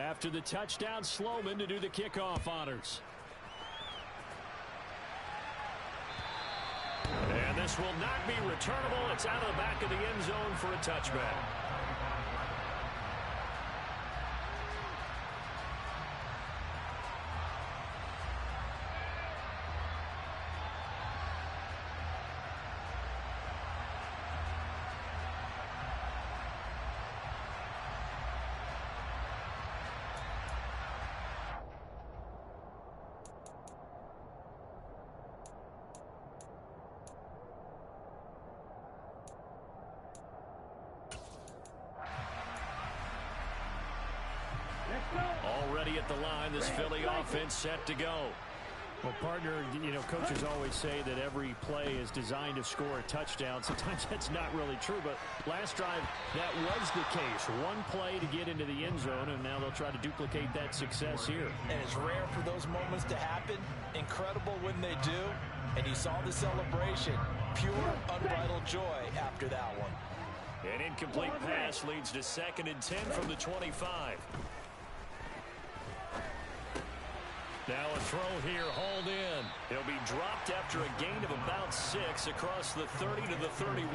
After the touchdown, Sloman to do the kickoff honors. And this will not be returnable. It's out of the back of the end zone for a touchback. Already at the line, this Philly offense set to go. Well, partner, coaches always say that every play is designed to score a touchdown. Sometimes that's not really true, but last drive, that was the case. One play to get into the end zone, and now they'll try to duplicate that success here. And it's rare for those moments to happen. Incredible when they do. And you saw the celebration. Pure, unbridled joy after that one. An incomplete pass leads to 2nd and 10 from the 25. Now a throw here, hauled in. He'll be dropped after a gain of about 6 across the 30 to the 31.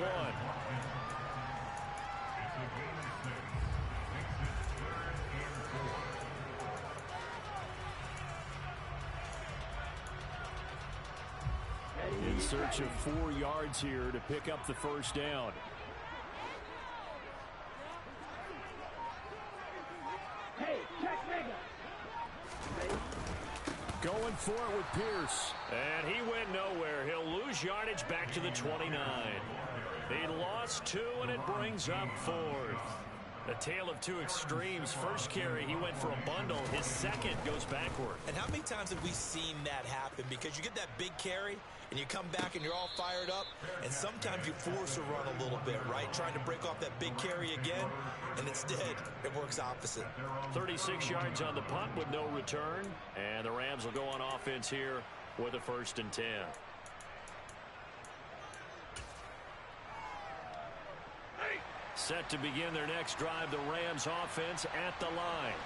In search of 4 yards here to pick up the first down. Going for it with Pierce. And he went nowhere. He'll lose yardage back to the 29. He lost 2, and it brings up 4th. A tale of two extremes. First carry, he went for a bundle. His second goes backward. And how many times have we seen that happen? Because you get that big carry, and you come back and you're all fired up, and sometimes you force a run a little bit, right? Trying to break off that big carry again, and instead it works opposite. 36 yards on the punt with no return, and the Rams will go on offense here with a 1st and 10. Set to begin their next drive, the Rams offense at the line.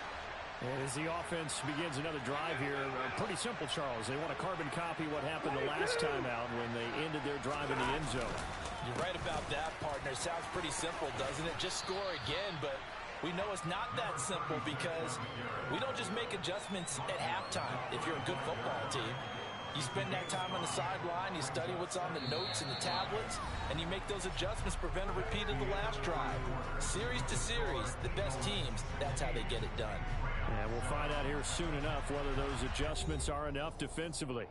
And as the offense begins another drive here, pretty simple, Charles. They want to carbon copy what happened the last time out when they ended their drive in the end zone. You're right about that, partner. Sounds pretty simple, doesn't it? Just score again, but we know it's not that simple because we don't just make adjustments at halftime if you're a good football team. You spend that time on the sideline, you study what's on the notes and the tablets, and you make those adjustments, prevent a repeat of the last drive. Series to series, the best teams, that's how they get it done. And we'll find out here soon enough whether those adjustments are enough defensively.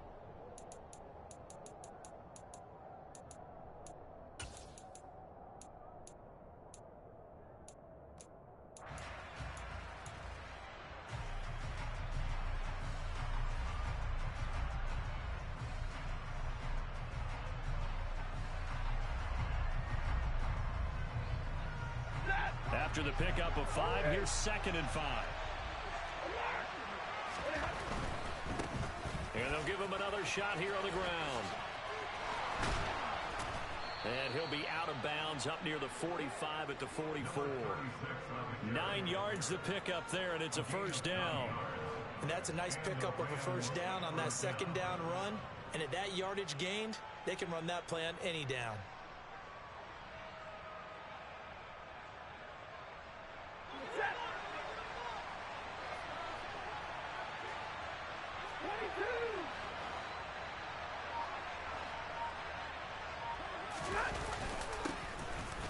After the pickup of 5, here's 2nd and 5. And they'll give him another shot here on the ground. And he'll be out of bounds up near the 45 at the 44. 9 yards the pickup there, and it's a 1st down. And that's a nice pickup of a 1st down on that 2nd down run. And at that yardage gained, they can run that play on any down.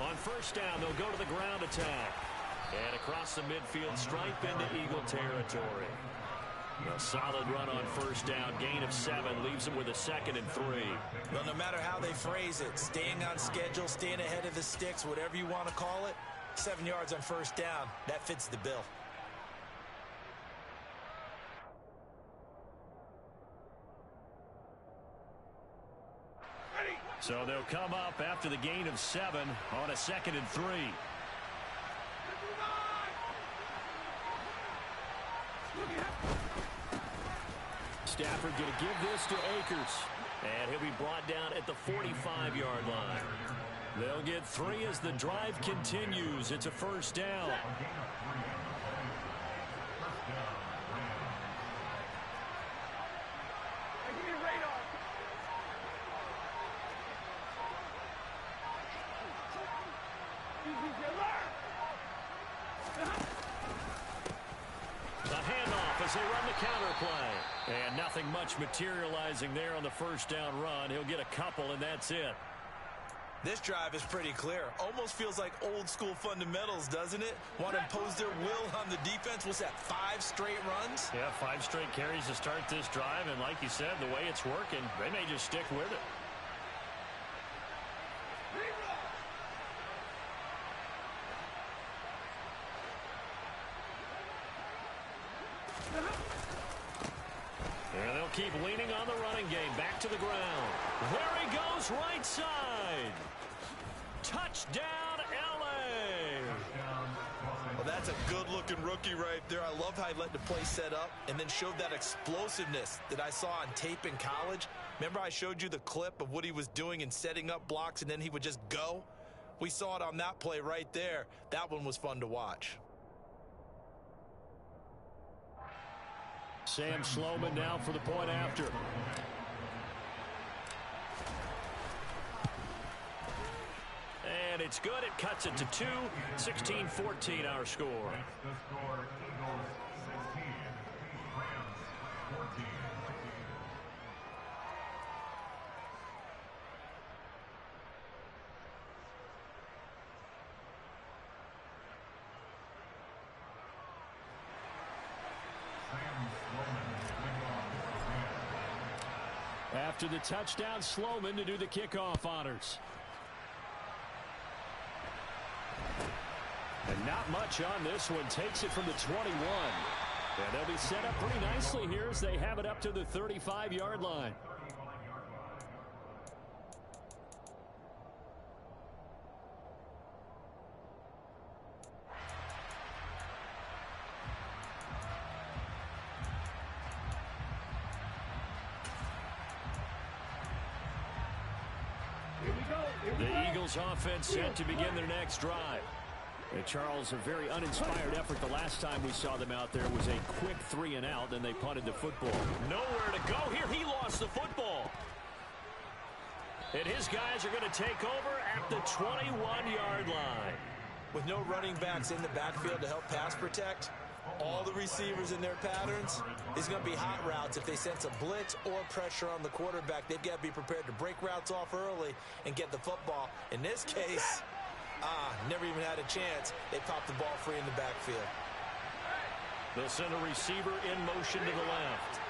On 1st down, they'll go to the ground attack. And across the midfield stripe into Eagle territory. A solid run on 1st down. Gain of 7 leaves them with a 2nd and 3. Well, no matter how they phrase it, staying on schedule, staying ahead of the sticks, whatever you want to call it, 7 yards on 1st down, that fits the bill. So they'll come up after the gain of 7 on a 2nd and 3. Stafford going to give this to Akers. And he'll be brought down at the 45-yard line. They'll get 3 as the drive continues. It's a 1st down. as they run the counter play. And nothing much materializing there on the first down run. He'll get a couple, and that's it. This drive is pretty clear. Almost feels like old school fundamentals, doesn't it? Want to impose their will on the defense. What's that, 5 straight runs? Yeah, 5 straight carries to start this drive. And like you said, the way it's working, they may just stick with it. And they'll keep leaning on the running game. Back to the ground. There he goes, right side. Touchdown, L.A. Well, that's a good-looking rookie right there. I love how he let the play set up and then showed that explosiveness that I saw on tape in college. Remember I showed you the clip of what he was doing and setting up blocks, and then he would just go? We saw it on that play right there. That one was fun to watch. Sam Sloman now for the point after. And it's good. It cuts it to 2. 16-14 our score. After the touchdown, Sloman to do the kickoff honors. And not much on this one. Takes it from the 21. And they'll be set up pretty nicely here as they have it up to the 35-yard line. The Eagles offense set to begin their next drive. And Charles, a very uninspired effort the last time we saw them out there was a quick 3-and-out, then they punted the football. Nowhere to go here. He lost the football. And his guys are going to take over at the 21-yard line. With no running backs in the backfield to help pass protect, all the receivers in their patterns is going to be hot routes. If they sense a blitz or pressure on the quarterback, they've got to be prepared to break routes off early and get the football. In this case, never even had a chance. They popped the ball free in the backfield. They'll send a receiver in motion to the left.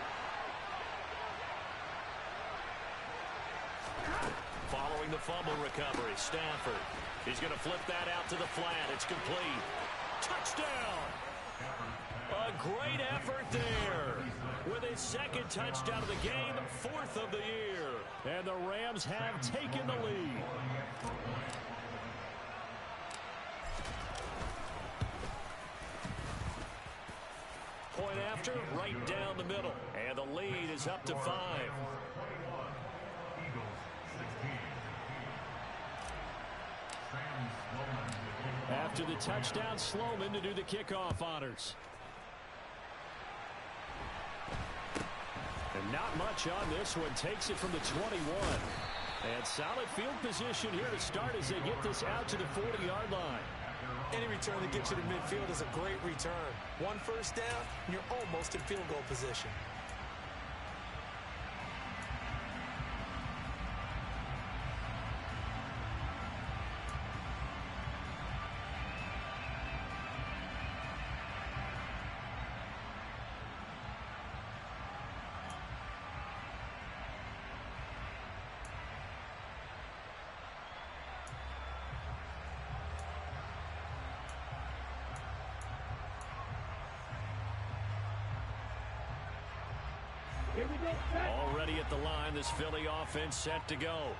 Following the fumble recovery, Stafford. He's going to flip that out to the flat. It's complete. Touchdown! A great effort there. With his second touchdown of the game, 4th of the year. And the Rams have taken the lead. Point after, right down the middle. And the lead is up to 5. After the touchdown, Sloman to do the kickoff honors. And not much on this one. Takes it from the 21. And solid field position here to start as they get this out to the 40-yard line. Any return that gets you to midfield is a great return. 1 first down, and you're almost in field goal position. Already at the line, this Philly offense set to go.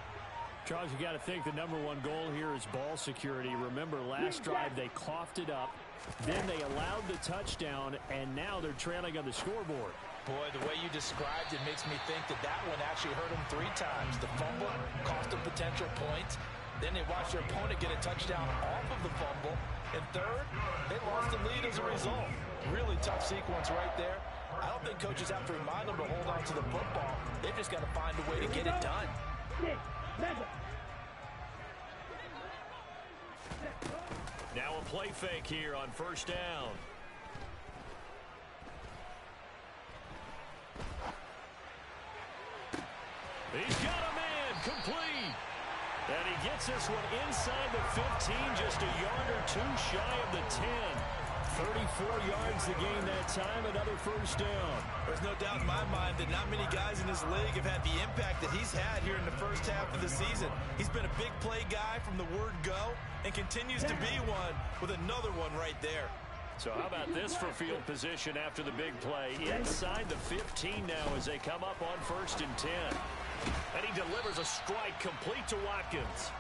Charles, you got to think the #1 goal here is ball security. Remember, last drive they coughed it up, then they allowed the touchdown, and now they're trailing on the scoreboard. Boy, the way you described it makes me think that one actually hurt them 3 times. The fumble cost them potential points. Then they watched their opponent get a touchdown off of the fumble. And third, they lost the lead as a result. Really tough sequence right there. I don't think coaches have to remind them to hold on to the football. They've just got to find a way to get it done. Now a play fake here on first down. this one inside the 15, just a yard or two shy of the 10. 34 yards the game that time, another first down. There's no doubt in my mind that not many guys in this league have had the impact that he's had here in the first half of the season. He's been a big play guy from the word go and continues to be one with another one right there. So how about this for field position after the big play? Inside the 15 now as they come up on 1st and 10. And he delivers a strike complete to Watkins.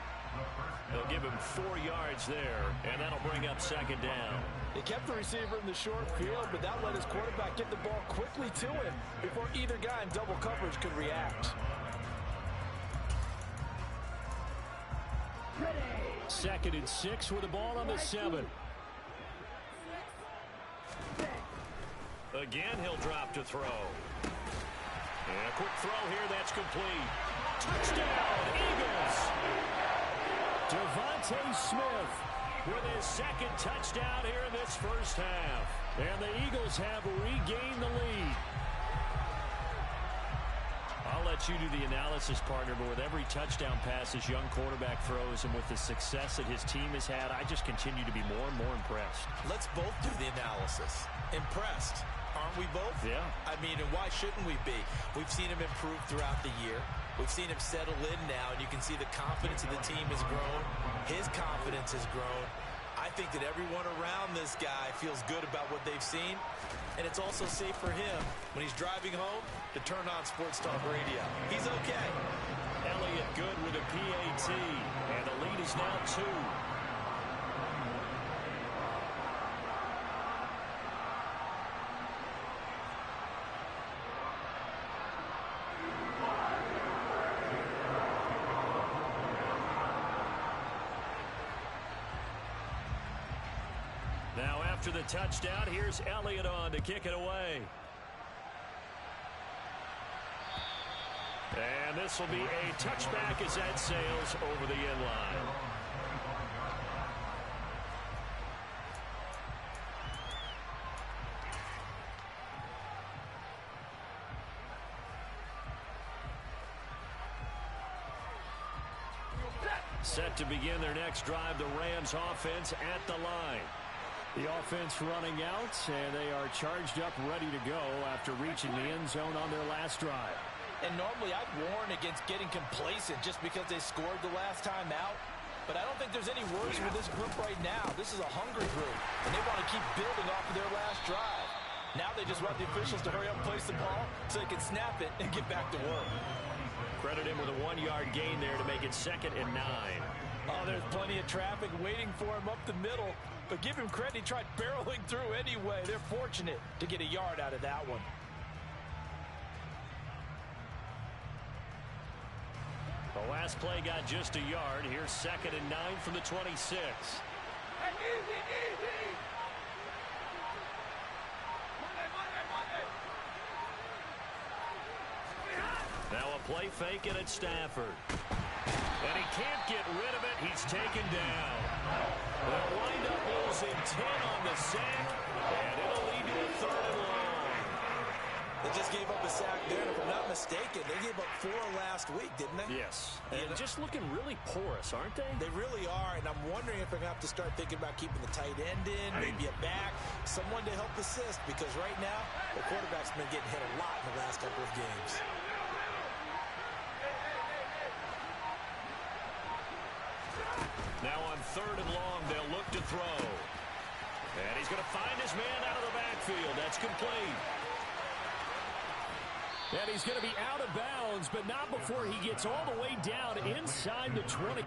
They'll give him 4 yards there, and that'll bring up 2nd down. They kept the receiver in the short field, but that let his quarterback get the ball quickly to him before either guy in double coverage could react. 2nd and 6 with the ball on the 7. Again, he'll drop to throw. And a quick throw here, that's complete. Touchdown, Eagles! Devontae Smith with his 2nd touchdown here in this first half. And the Eagles have regained the lead. I'll let you do the analysis, partner, but with every touchdown pass this young quarterback throws and with the success that his team has had, I just continue to be more and more impressed. Let's both do the analysis. Impressed. Aren't we both? Yeah. I mean, and why shouldn't we be? We've seen him improve throughout the year. We've seen him settle in now, and you can see the confidence of the team has grown. His confidence has grown. I think that everyone around this guy feels good about what they've seen, and it's also safe for him when he's driving home to turn on Sports Talk Radio. He's okay. Elliott good with a PAT, and the lead is now 2. Now after the touchdown, here's Elliott on to kick it away. And this will be a touchback as that sails over the end line. Set to begin their next drive, the Rams offense at the line. The offense running out, and they are charged up, ready to go after reaching the end zone on their last drive. And normally I'd warn against getting complacent just because they scored the last time out. But I don't think there's any worries with this group right now. This is a hungry group, and they want to keep building off of their last drive. Now they just want the officials to hurry up and place the ball so they can snap it and get back to work. Credit him with a 1-yard gain there to make it 2nd and 9. Oh, there's plenty of traffic waiting for him up the middle. But give him credit, he tried barreling through anyway. They're fortunate to get a yard out of that one. The last play got just a yard. Here's 2nd and 9 from the 26. Now a play fake and it's Stafford. And he can't get rid of it. He's taken down. They'll wind up losing 10 on the sack, and it'll lead to a 3rd and long. They just gave up a sack there, and if I'm not mistaken, they gave up 4 last week, didn't they? Yes. And just looking really porous, aren't they? They really are, and I'm wondering if they're going to have to start thinking about keeping the tight end in, maybe a back, someone to help assist, because right now, the quarterback's been getting hit a lot in the last couple of games. Now on 3rd and long, they'll look to throw. And he's going to find his man out of the backfield. That's complete. And he's going to be out of bounds, but not before he gets all the way down inside the 20.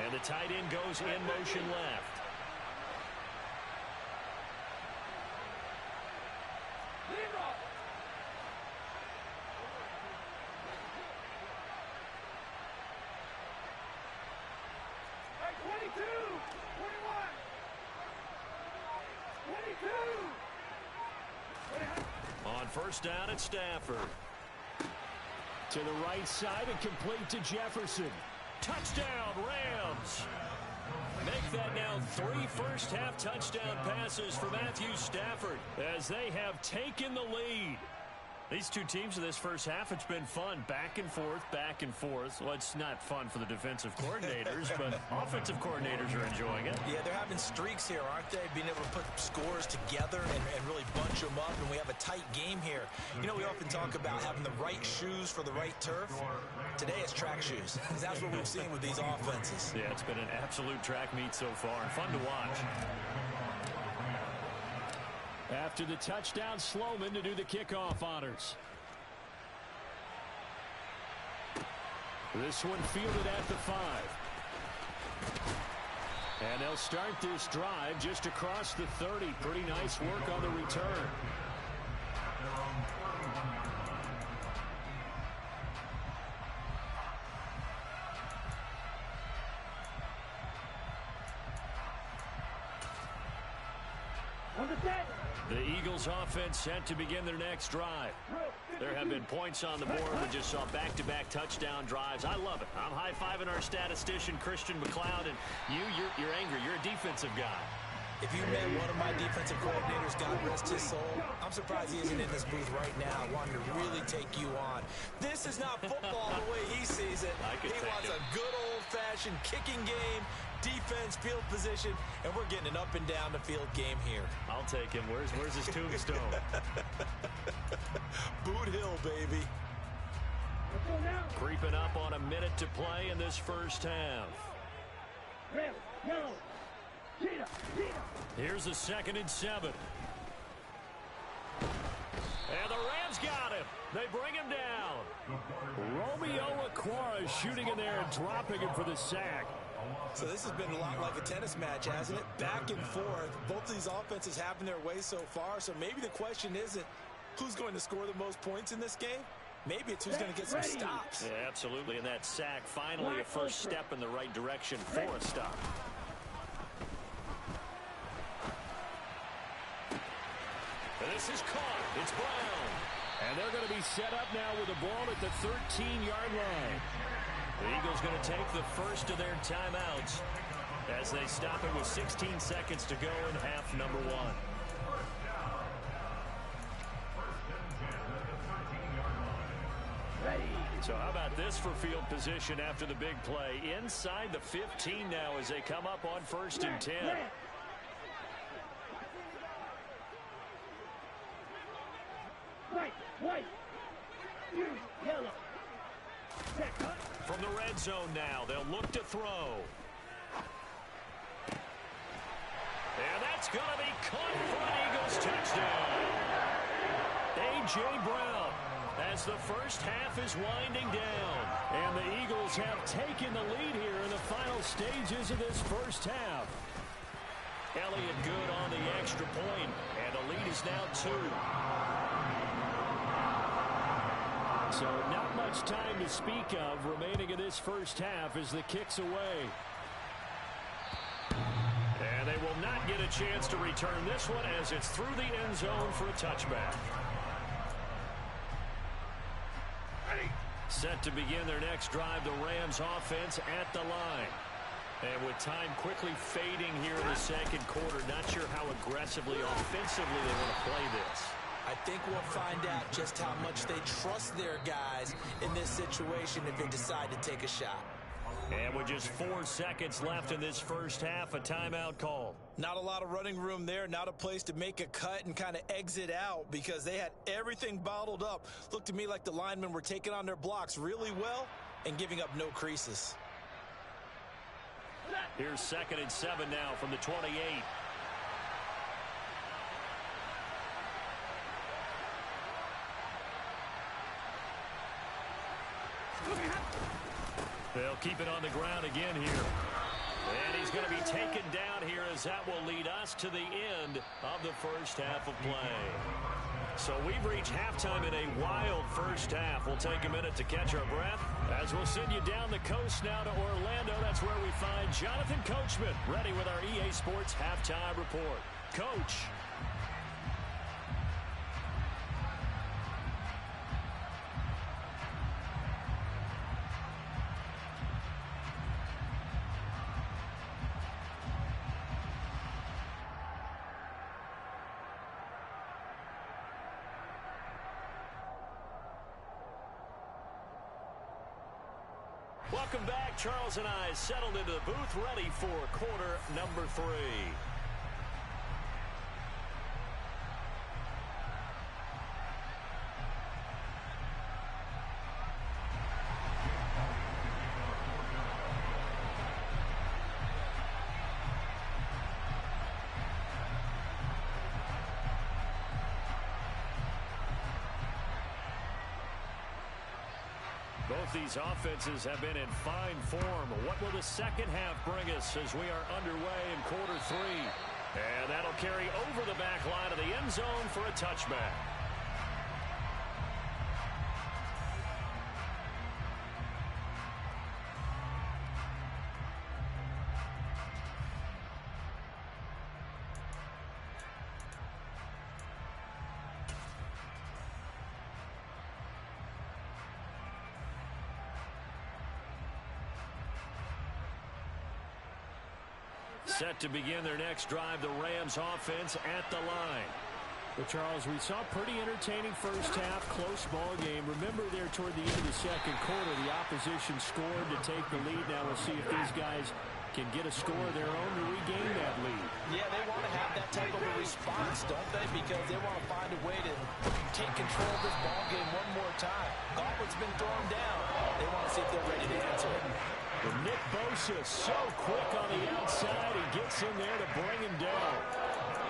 And the tight end goes in motion left. On first down at Stafford. To the right side and complete to Jefferson. Touchdown, Rams. Make that now 3 first-half touchdown passes for Matthew Stafford as they have taken the lead. These two teams in this first half, it's been fun. Back and forth, back and forth. Well, it's not fun for the defensive coordinators, but offensive coordinators are enjoying it. Yeah, they're having streaks here, aren't they? Being able to put scores together and really bunch them up, and we have a tight game here. You know, we often talk about having the right shoes for the right turf. Today it's track shoes. That's what we've seen with these offenses. Yeah, it's been an absolute track meet so far, and fun to watch. After the touchdown, Sloman to do the kickoff honors. This one fielded at the 5. And they'll start this drive just across the 30. Pretty nice work on the return. The Eagles offense set to begin their next drive. There have been points on the board. We just saw back-to-back touchdown drives. I love it. I'm high-fiving our statistician, Christian McLeod, and you're angry. You're a defensive guy. If you met one of my defensive coordinators, God rest his soul, I'm surprised he isn't in this booth right now wanting to really take you on. This is not football the way he sees it. He wants a good old-fashioned kicking game, defense, field position, and we're getting an up-and-down-the-field game here. I'll take him. Where's his tombstone? Boot Hill, baby. Creeping up on a minute to play in this first half. Here's the 2nd and 7. And the Rams got him. They bring him down. Romeo Okwara shooting in there and dropping him for the sack. So this has been a lot like a tennis match, hasn't it? Back and forth. Both of these offenses having their way so far. So maybe the question isn't who's going to score the most points in this game. Maybe it's who's going to get some stops. Yeah, absolutely. And that sack, finally a first step in the right direction for a stop. And this is caught. It's Brown. And they're going to be set up now with the ball at the 13-yard line. The Eagles going to take the first of their timeouts as they stop it with 16 seconds to go in half number 1. So how about this for field position after the big play? Inside the 15 now as they come up on 1st and 10. White, yellow. From the red zone now, they'll look to throw. And that's going to be caught for an Eagles touchdown. A.J. Brown as the first half is winding down. And the Eagles have taken the lead here in the final stages of this first half. Elliott good on the extra point, and the lead is now 2. So not much time to speak of remaining in this first half as the kick's away. And they will not get a chance to return this one as it's through the end zone for a touchback. Set to begin their next drive, the Rams offense at the line. And with time quickly fading here in the second quarter, not sure how aggressively, offensively they want to play this. I think we'll find out just how much they trust their guys in this situation if they decide to take a shot. And with just 4 seconds left in this first half, a timeout call. Not a lot of running room there, not a place to make a cut and kind of exit out because they had everything bottled up. Looked to me like the linemen were taking on their blocks really well and giving up no creases. Here's 2nd and 7 now from the 28. They'll keep it on the ground again here. And he's going to be taken down here as that will lead us to the end of the first half of play. So we've reached halftime in a wild first half. We'll take a minute to catch our breath as we'll send you down the coast now to Orlando. That's where we find Jonathan Coachman ready with our EA Sports Halftime Report. Coach. Welcome back. Charles and I settled into the booth ready for quarter number 3. Both these offenses have been in fine form. What will the second half bring us as we are underway in quarter 3? And that'll carry over the back line of the end zone for a touchback. Set to begin their next drive, the Rams offense at the line. Well, Charles, we saw pretty entertaining first half, close ball game. Remember there toward the end of the second quarter, the opposition scored to take the lead. Now we'll see if these guys can get a score of their own to regain that lead. Yeah, they want to have that type of a response, don't they? Because they want to find a way to take control of this ball game one more time. Gauntlet's been thrown down. They want to see if they're ready to answer it. But Nick Bosa so quick on the outside. He gets in there to bring him down.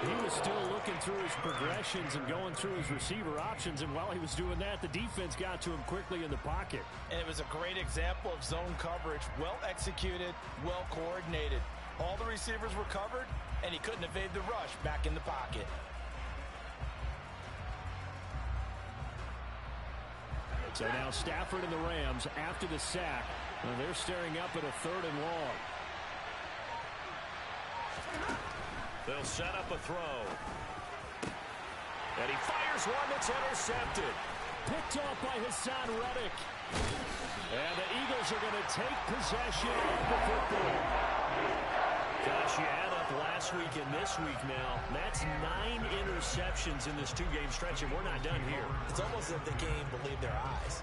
He was still looking through his progressions and going through his receiver options. And while he was doing that, the defense got to him quickly in the pocket. And it was a great example of zone coverage. Well executed, well coordinated. All the receivers were covered, and he couldn't evade the rush back in the pocket. So now Stafford and the Rams, after the sack, they're staring up at a 3rd and long. They'll set up a throw. And he fires one that's intercepted. Picked off by Hassan Reddick. And the Eagles are going to take possession of the football. Gosh, you add up last week and this week now. That's 9 interceptions in this 2-game stretch, and we're not done here. It's almost as if they can't even believe their eyes.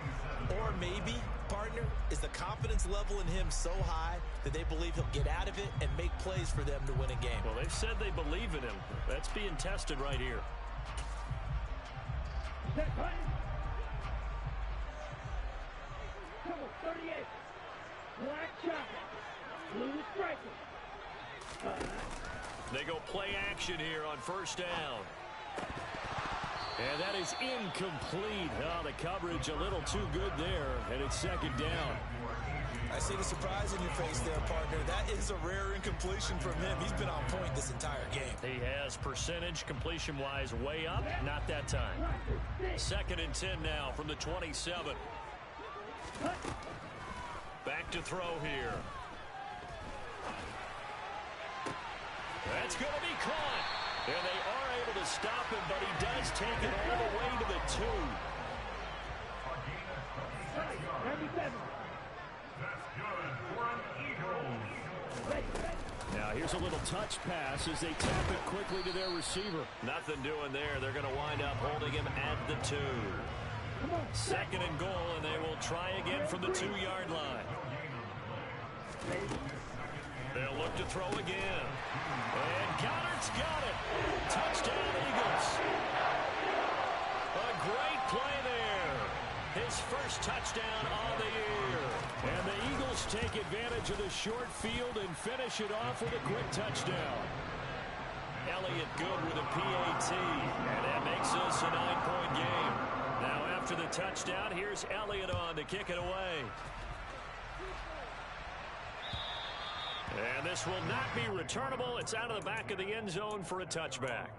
Or maybe, partner, is the confidence level in him so high that they believe he'll get out of it and make plays for them to win a game. Well, they've said they believe in him. That's being tested right here. Number 38. Black chocolate. Blue striker. They go play action here on first down. And that is incomplete. Oh, the coverage a little too good there, and it's 2nd down. I see the surprise in your face there, partner. That is a rare incompletion from him. He's been on point this entire game. He has percentage completion-wise way up. Not that time. 2nd and 10 now from the 27. Back to throw here. That's going to be caught. And they are able to stop him, but he does take it all the way to the 2. 97. Now Here's a little touch pass as they tap it quickly to their receiver. Nothing doing there. They're going to wind up holding him at the 2. Second and goal, and they will try again from the 2-yard line. They'll look to throw again. And Goddard's got it. Touchdown, Eagles. A great play there. His first touchdown on the year. And the Eagles take advantage of the short field and finish it off with a quick touchdown. Elliott good with a PAT. And that makes this a 9-point game. Now after the touchdown, here's Elliott on to kick it away. And this will not be returnable. It's out of the back of the end zone for a touchback.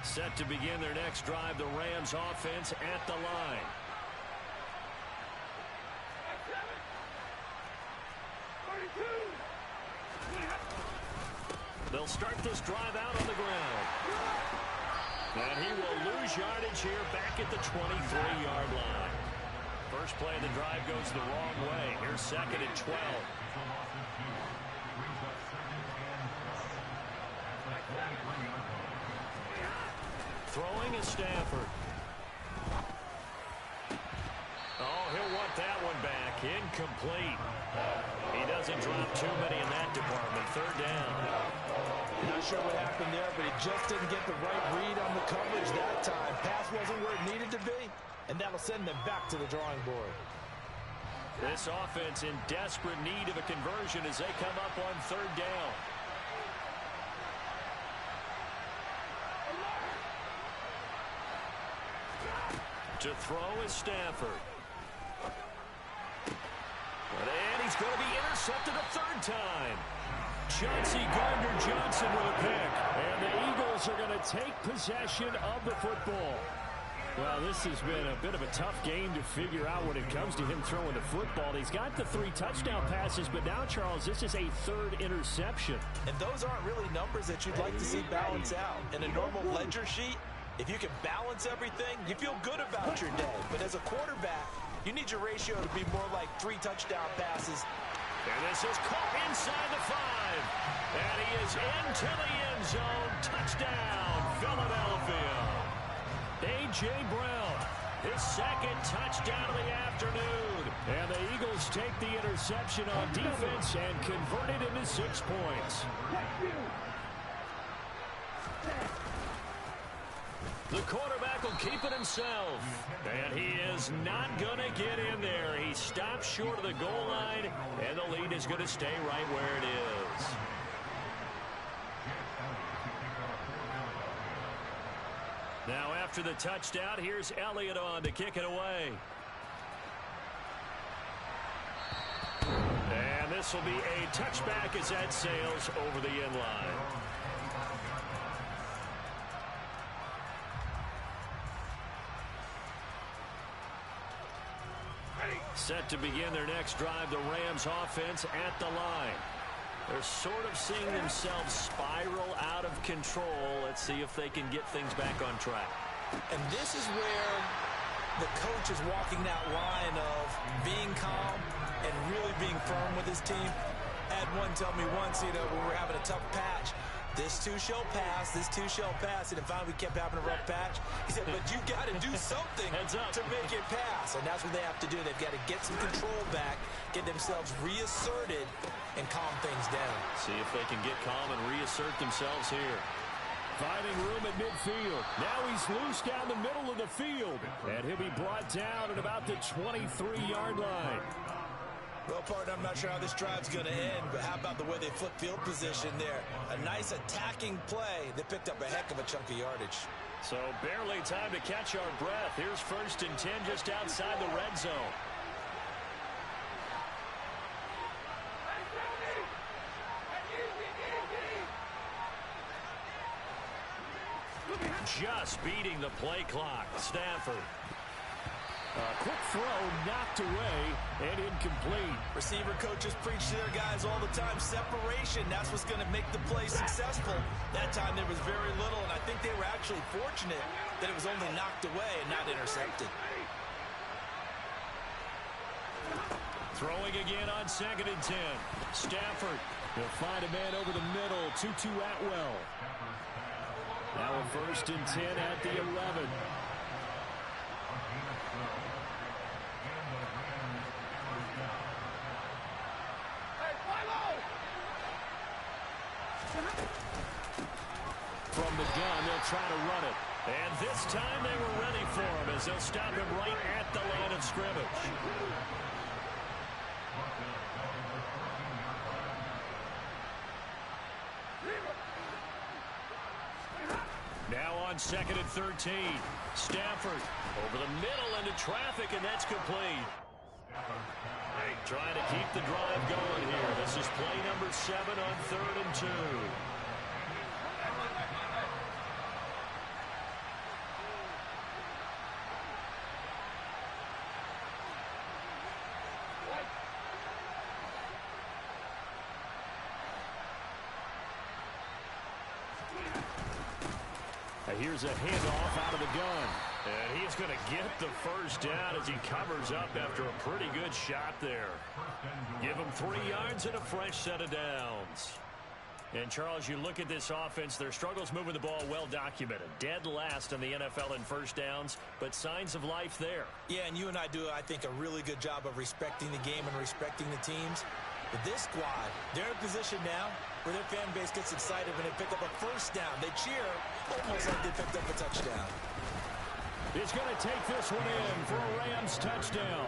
Set to begin their next drive, the Rams offense at the line. They'll start this drive out on the ground. And he will lose yardage here back at the 23-yard line. First play of the drive goes the wrong way. Here's second and 12. Throwing is Stafford. Oh, he'll want that one back. Incomplete. He doesn't drop too many in that department. Third down. Not sure what happened there, but he just didn't get the right read on the coverage that time. Pass wasn't where it needed to be, and that'll send them back to the drawing board. This offense in desperate need of a conversion as they come up on third down. To throw is Stafford. And he's going to be intercepted a third time. Chauncey Gardner-Johnson with a pick. And the Eagles are going to take possession of the football. Well, this has been a bit of a tough game to figure out when it comes to him throwing the football. He's got the 3 touchdown passes, but now, Charles, this is a third interception. And those aren't really numbers that you'd like to see balance out. In a normal ledger sheet, if you can balance everything, you feel good about your day. But as a quarterback, you need your ratio to be more like 3 touchdown passes. And this is caught inside the 5. And he is into the end zone. Touchdown, Philadelphia. A.J. Brown, his second touchdown of the afternoon. And the Eagles take the interception on defense and convert it into 6 points. The quarterback will keep it himself. And he is not going to get in there. He stops short of the goal line, and the lead is going to stay right where it is. Now after the touchdown, here's Elliott on to kick it away. And this will be a touchback as that sails over the end line. Set to begin their next drive, the Rams offense at the line. They're sort of seeing themselves spiral out of control. Let's see if they can get things back on track. And this is where the coach is walking that line of being calm and really being firm with his team. I had one tell me once, when we were having a tough patch, this too shall pass, this too shall pass. And then finally we kept having a rough patch. He said, but you got to do something to make it pass. And that's what they have to do. They've got to get some control back, get themselves reasserted, and calm things down. See if they can get calm and reassert themselves here. Finding room at midfield. Now he's loose down the middle of the field. And he'll be brought down at about the 23-yard line. Well, partner, I'm not sure how this drive's going to end, but how about the way they flip field position there? A nice attacking play. They picked up a heck of a chunk of yardage. So barely time to catch our breath. Here's 1st and 10 just outside the red zone. Just beating the play clock. Stafford. A quick throw knocked away and incomplete. Receiver coaches preach to their guys all the time. Separation, that's what's going to make the play successful. That time there was very little, and I think they were actually fortunate that it was only knocked away and not intercepted. Throwing again on 2nd and 10. Stafford will find a man over the middle. 2-2 Atwell. Now a 1st and 10 at the 11. From the gun, they'll try to run it. And this time they were ready for him as they'll stop him right at the line of scrimmage. Now on 2nd and 13. Stafford over the middle into traffic, and that's complete. Trying to keep the drive going here. This is play number 7 on 3rd and 2. Here's a handoff out of the gun. And he's going to get the first down as he covers up after a pretty good shot there. Give him 3 yards and a fresh set of downs. And, Charles, you look at this offense, their struggles moving the ball well documented. Dead last in the NFL in first downs, but signs of life there. Yeah, and you and I do, I think, a really good job of respecting the game and respecting the teams. But this squad, they're in a position now where their fan base gets excited when they pick up a first down. They cheer almost like they picked up a touchdown. He's going to take this one in for a Rams touchdown.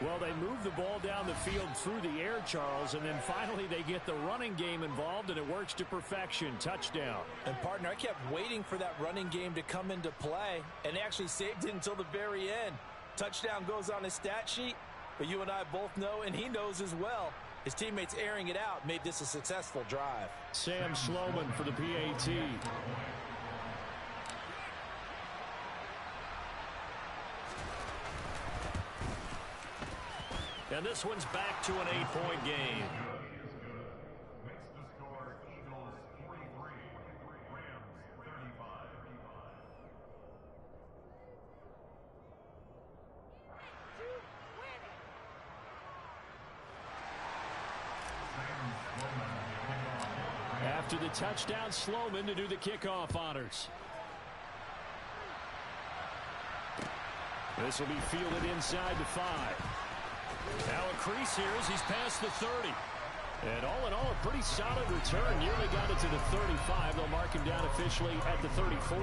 Well, they move the ball down the field through the air, Charles, and then finally they get the running game involved, and it works to perfection. Touchdown. And, partner, I kept waiting for that running game to come into play, and they actually saved it until the very end. Touchdown goes on his stat sheet, but you and I both know, and he knows as well, his teammates airing it out made this a successful drive. Sam Sloman for the PAT. And this one's back to an 8-point game. After the touchdown, Sloman to do the kickoff honors. This will be fielded inside the 5. Now a crease here as he's past the 30. And all in all, a pretty solid return. Nearly got it to the 35. They'll mark him down officially at the 34.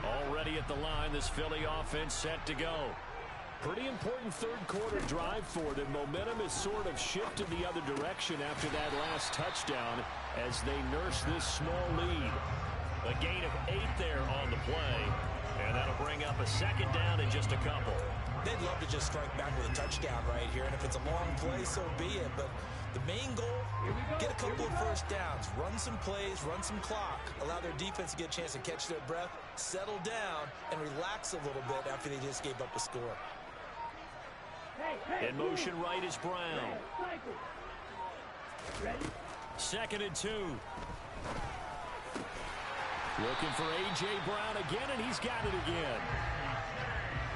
Already at the line, this Philly offense set to go. Pretty important third-quarter drive for them. Momentum has sort of shifted the other direction after that last touchdown as they nurse this small lead. A gain of 8 there on the play, and that'll bring up a 2nd down in just a couple. They'd love to just strike back with a touchdown right here, and if it's a long play, so be it. But the main goal, get a couple of first downs, run some plays, run some clock, allow their defense to get a chance to catch their breath, settle down, and relax a little bit after they just gave up a score. In motion right is Brown. 2nd and 2. Looking for A.J. Brown again, and he's got it again.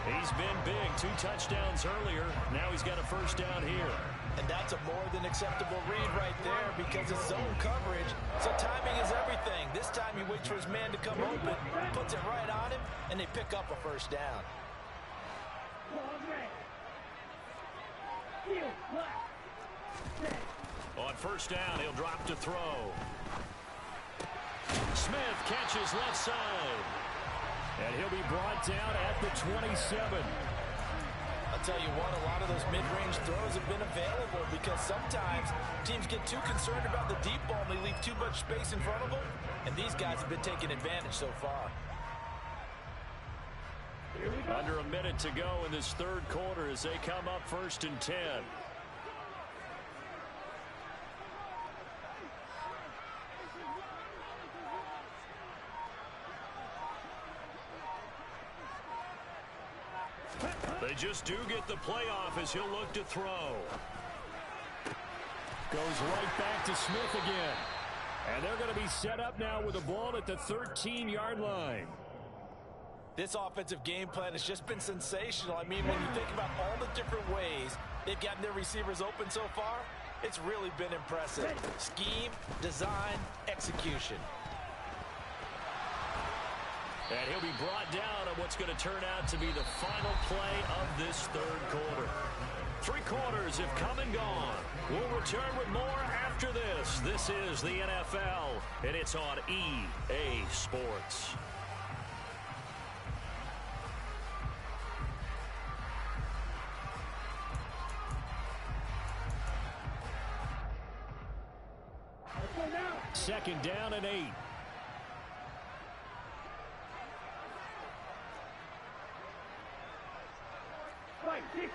He's been big. 2 touchdowns earlier. Now he's got a first down here. And that's a more than acceptable read right there because it's zone coverage, so timing is everything. This time he waits for his man to come open, puts it right on him, and they pick up a first down. On first down, he'll drop to throw. Smith catches left side. And he'll be brought down at the 27. I'll tell you what, a lot of those mid-range throws have been available because sometimes teams get too concerned about the deep ball and they leave too much space in front of them. And these guys have been taking advantage so far. Under a minute to go in this third quarter as they come up 1st and 10. The They just do get the playoff as he'll look to throw. Goes right back to Smith again. And they're going to be set up now with the ball at the 13-yard line. This offensive game plan has just been sensational. I mean, when you think about all the different ways they've gotten their receivers open so far, it's really been impressive. Scheme, design, execution. And he'll be brought down on what's going to turn out to be the final play of this third quarter. 3 quarters have come and gone. We'll return with more after this. This is the NFL, and it's on EA Sports. Second down and 8. Fight 60.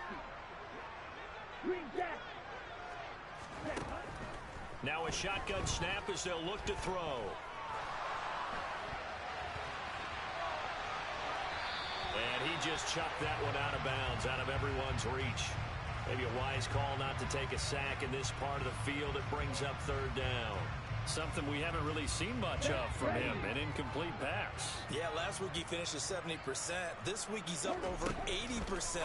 Green Jack. Now a shotgun snap as they'll look to throw. And he just chucked that one out of bounds, out of everyone's reach. Maybe a wise call not to take a sack in this part of the field. It brings up third down. Something we haven't really seen much of from him, an incomplete pass. Yeah, last week he finished at 70%. This week he's up over 80%.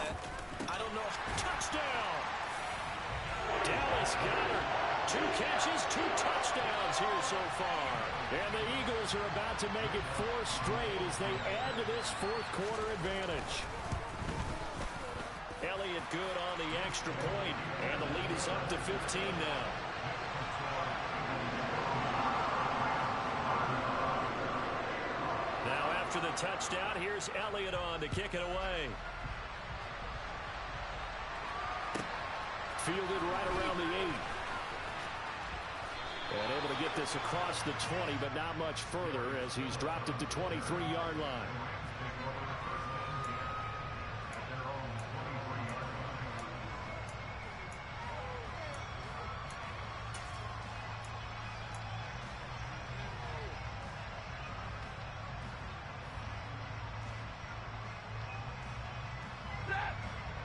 I don't know. Touchdown! Dallas Goedert. 2 catches, 2 touchdowns here so far. And the Eagles are about to make it 4 straight as they add to this fourth quarter advantage. Elliott good on the extra point, and the lead is up to 15 now. Now after the touchdown, here's Elliott on to kick it away. Fielded right around the 8. And able to get this across the 20, but not much further as he's dropped it to 23-yard line.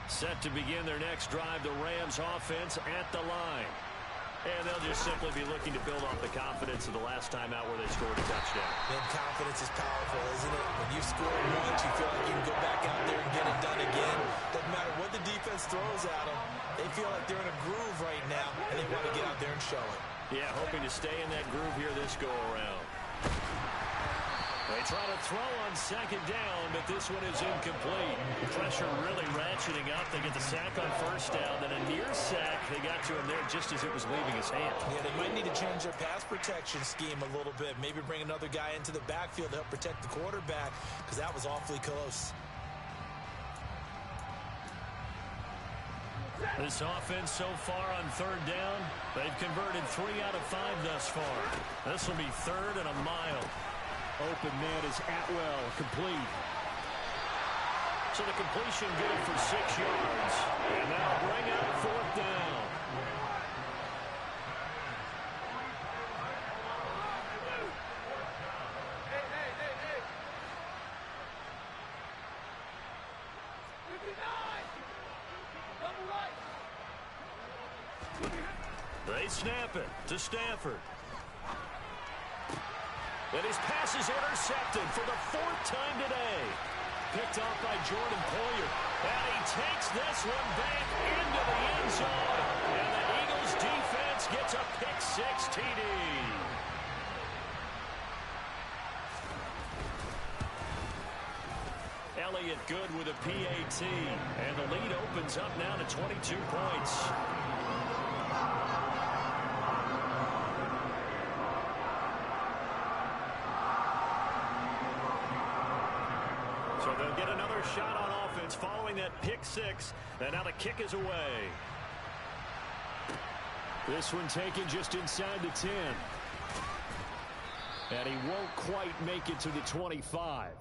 Set to begin their next drive, the Rams offense at the line. And they'll just simply be looking to build off the confidence of the last time out where they scored a touchdown. And confidence is powerful, isn't it? When you score once, you feel like you can go back out there and get it done again. Doesn't matter what the defense throws at them. They feel like they're in a groove right now, and they want to get out there and show it. Yeah, hoping to stay in that groove here this go-around. They try to throw on second down, but this one is incomplete. Pressure really ratcheting up. They get the sack on first down, then a near sack. They got to him there just as it was leaving his hand. Yeah, they might need to change their pass protection scheme a little bit. Maybe bring another guy into the backfield to help protect the quarterback, because that was awfully close. This offense so far on third down, they've converted 3 out of 5 thus far. This will be third and a mile. Open man is Atwell, complete. So the completion good for 6 yards. And that'll bring up fourth down. They snap it to Stafford. And his pass is intercepted for the 4th time today. Picked off by Jordan Poyer. And he takes this one back into the end zone. And the Eagles defense gets a pick-6 TD. Elliott good with a PAT. And the lead opens up now to 22 points. So they'll get another shot on offense following that pick-6. And now the kick is away. This one taken just inside the 10. And he won't quite make it to the 25.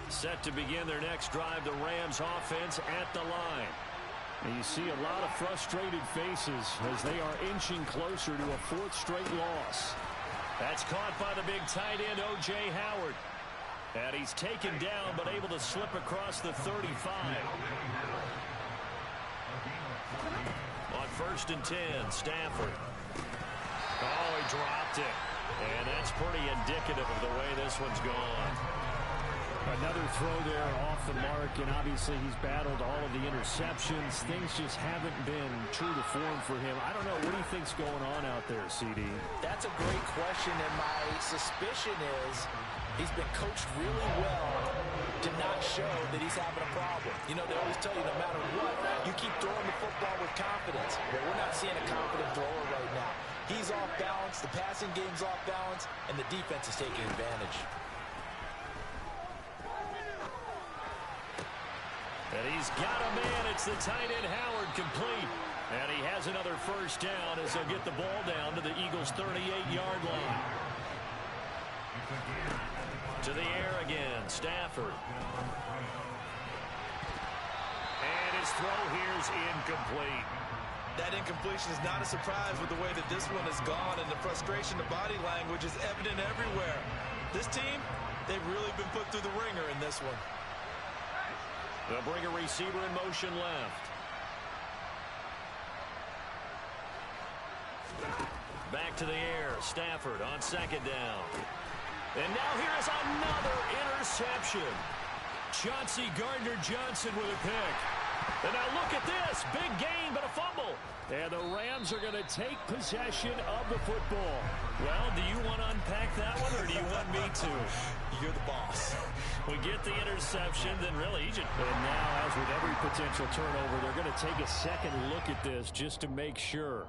Set to begin their next drive, the Rams offense at the line. And you see a lot of frustrated faces as they are inching closer to a fourth straight loss. That's caught by the big tight end, O.J. Howard. And he's taken down, but able to slip across the 35. On 1st and 10, Stafford. Oh, he dropped it. And that's pretty indicative of the way this one's gone. Another throw there off the mark, and obviously he's battled all of the interceptions. Things just haven't been true to form for him. I don't know. What do you think's going on out there, CD? That's a great question, and my suspicion is he's been coached really well to not show that he's having a problem. You know, they always tell you no matter what, you keep throwing the football with confidence. Well, we're not seeing a confident thrower right now. He's off balance, the passing game's off balance, and the defense is taking advantage. And he's got a man. It's the tight end, Howard, complete. And he has another first down as they'll get the ball down to the Eagles' 38-yard line. To the air again, Stafford. And his throw here's incomplete. That incompletion is not a surprise with the way that this one has gone, and the frustration, the body language is evident everywhere. This team, they've really been put through the ringer in this one. They'll bring a receiver in motion left. Back to the air. Stafford on 2nd down. And now here is another interception. Chauncey Gardner-Johnson with a pick. And now look at this. Big gain, but a fumble. And the Rams are going to take possession of the football. Well, do you want to unpack that one, or do you want me to? You're the boss. We get the interception, then really Egypt. And now, as with every potential turnover, they're going to take a second look at this just to make sure.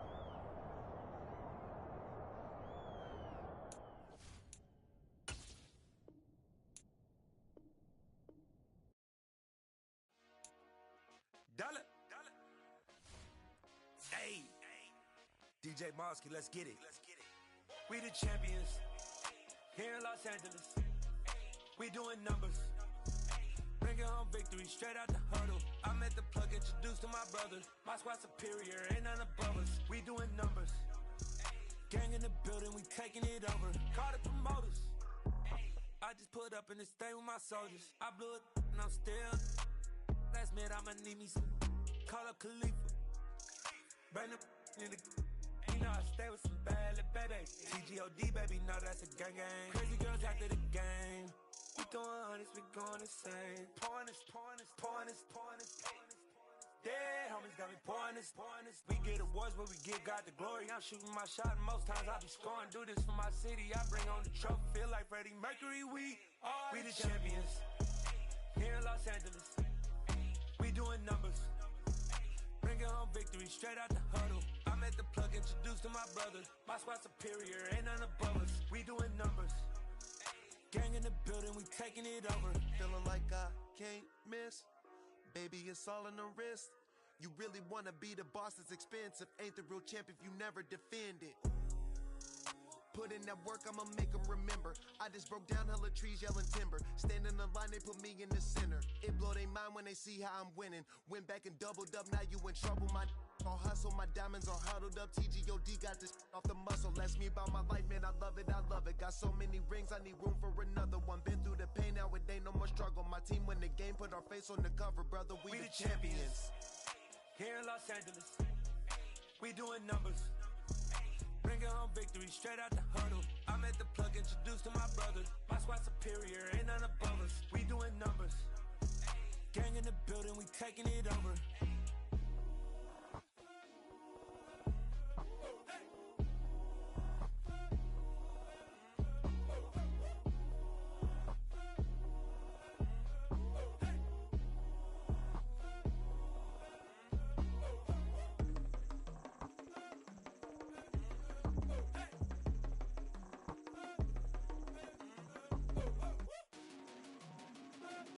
Hey, DJ Mosky, let's get it. We the champions here in Los Angeles. We doing numbers. Bringing home victory straight out the huddle. I'm at the plug, introduced to my brothers. My squad superior, ain't none above us. We doing numbers. Gang in the building, we taking it over. Call the promoters. I just put up in this thing with my soldiers. I blew it and I'm still. Last minute I'ma need me some. Call up Khalifa. Bring the in the. You know I stay with some bad little babies. TGOD baby, know that's a gang gang. Crazy girls after the game. We throwing hundreds, we going insane. Pouring this. Dead homies got me pouring this. We get awards, but we give God the glory. I'm shooting my shot, and most times I be scoring. Do this for my city, I bring on the trophy. Feel like Freddie Mercury, we the champions. Here in Los Angeles, we doing numbers. Bringing home victory straight out the huddle. I'm at the plug, introduced to my brothers. My squad superior, ain't none above us. We doing numbers. Gang in the building, we taking it over. Feeling like I can't miss. Baby, it's all in the wrist. You really wanna be the boss, it's expensive. Ain't the real champ if you never defend it. Put in that work, I'ma make them remember. I just broke down hella trees, yelling timber. Stand in the line, they put me in the center. It blow their mind when they see how I'm winning. Went back and doubled up, now you in trouble. My all hustle, my diamonds are huddled up. TGOD got this off the muscle. That's me about my life, man, I love it. Got so many rings, I need room for another one. Been through the pain, now it ain't no more struggle. My team win the game, put our face on the cover, brother. We the champions. Here in Los Angeles, we doing numbers. Bringing home victory straight out the huddle. I'm at the plug, introduced to my brothers. My squad superior, ain't none above us. We doing numbers. Gang in the building, we taking it over.